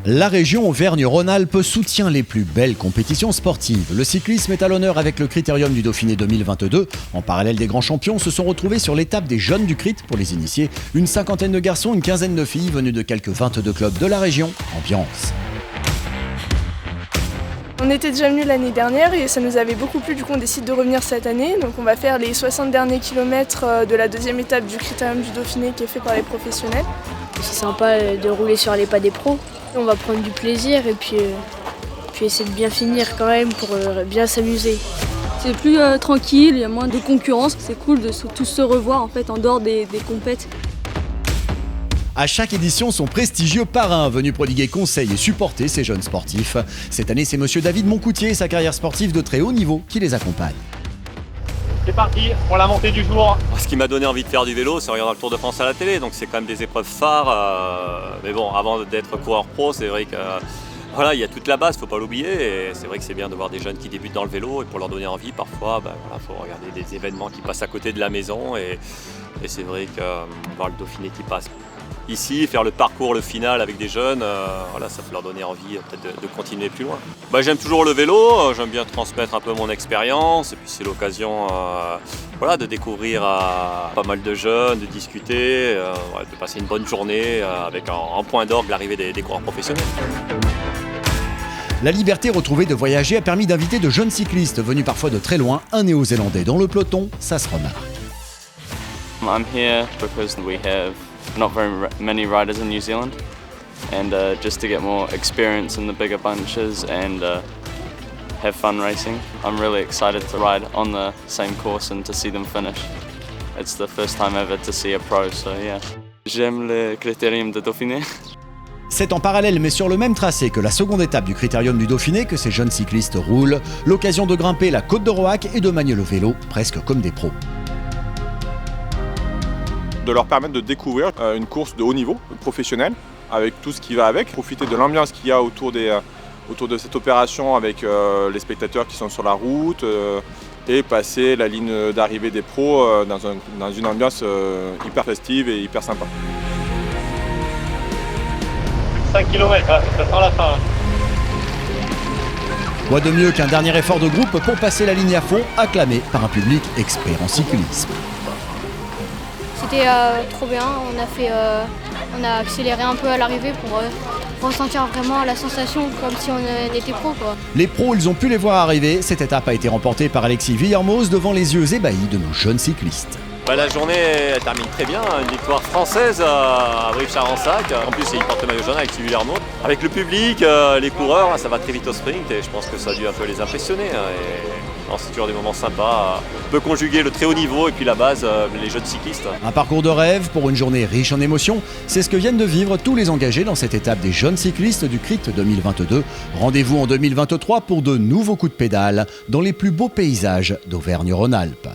La région Auvergne-Rhône-Alpes soutient les plus belles compétitions sportives. Le cyclisme est à l'honneur avec le Critérium du Dauphiné 2022. En parallèle des grands champions se sont retrouvés sur l'étape des jeunes du Crit pour les initiés. Une cinquantaine de garçons, une quinzaine de filles venues de quelques 22 clubs de la région. Ambiance. On était déjà venus l'année dernière et ça nous avait beaucoup plu, du coup on décide de revenir cette année. Donc on va faire les 60 derniers kilomètres de la deuxième étape du Critérium du Dauphiné qui est fait par les professionnels. C'est sympa de rouler sur les pas des pros. On va prendre du plaisir et puis essayer de bien finir quand même pour bien s'amuser. C'est plus tranquille, il y a moins de concurrence. C'est cool de tous se revoir en fait en dehors des compètes. À chaque édition, son prestigieux parrain venu prodiguer conseils et supporter ces jeunes sportifs. Cette année, c'est monsieur David Moncoutier et sa carrière sportive de très haut niveau qui les accompagne. C'est parti pour la montée du jour. Ce qui m'a donné envie de faire du vélo, c'est regarder le Tour de France à la télé, donc c'est quand même des épreuves phares. Mais bon, avant d'être coureur pro, c'est vrai que voilà, il y a toute la base, faut pas l'oublier. Et c'est vrai que c'est bien de voir des jeunes qui débutent dans le vélo et pour leur donner envie, parfois, faut regarder des événements qui passent à côté de la maison. Et c'est vrai que voir le Dauphiné qui passe ici, faire le parcours, le final avec des jeunes, ça peut leur donner envie peut-être de continuer plus loin. J'aime toujours le vélo, j'aime bien transmettre un peu mon expérience et puis c'est l'occasion de découvrir pas mal de jeunes, de discuter, de passer une bonne journée avec en point d'orgue l'arrivée des coureurs professionnels. La liberté retrouvée de voyager a permis d'inviter de jeunes cyclistes venus parfois de très loin, un Néo-Zélandais dans le peloton, ça se remarque. I'm here because we have not very many riders in New Zealand, and just to get more experience in the bigger bunches and have fun racing. I'm really excited to ride on the same course and to see them finish. It's the first time ever to see a pro, so yeah. J'aime le Critérium du Dauphiné. C'est en parallèle mais sur le même tracé que la seconde étape du Critérium du Dauphiné que ces jeunes cyclistes roulent. L'occasion de grimper la côte de Roac et de manier le vélo presque comme des pros. De leur permettre de découvrir une course de haut niveau, professionnelle, avec tout ce qui va avec, profiter de l'ambiance qu'il y a autour de cette opération avec les spectateurs qui sont sur la route et passer la ligne d'arrivée des pros dans une ambiance hyper festive et hyper sympa. 5 km, ça sent la fin. Quoi de mieux qu'un dernier effort de groupe pour passer la ligne à fond, acclamé par un public expert en cyclisme. C'était trop bien, on a accéléré un peu à l'arrivée pour ressentir vraiment la sensation comme si on était pro, quoi. Les pros, ils ont pu les voir arriver. Cette étape a été remportée par Alexis Villermoz devant les yeux ébahis de nos jeunes cyclistes. La journée elle termine très bien, une victoire française à Brive-Charensac. En plus, il porte le maillot jaune avec Alexis Villermoz. Avec le public, les coureurs, ça va très vite au sprint et je pense que ça a dû un peu les impressionner. C'est toujours des moments sympas. On peut conjuguer le très haut niveau et puis la base, les jeunes cyclistes. Un parcours de rêve pour une journée riche en émotions. C'est ce que viennent de vivre tous les engagés dans cette étape des jeunes cyclistes du Crit 2022. Rendez-vous en 2023 pour de nouveaux coups de pédale dans les plus beaux paysages d'Auvergne-Rhône-Alpes.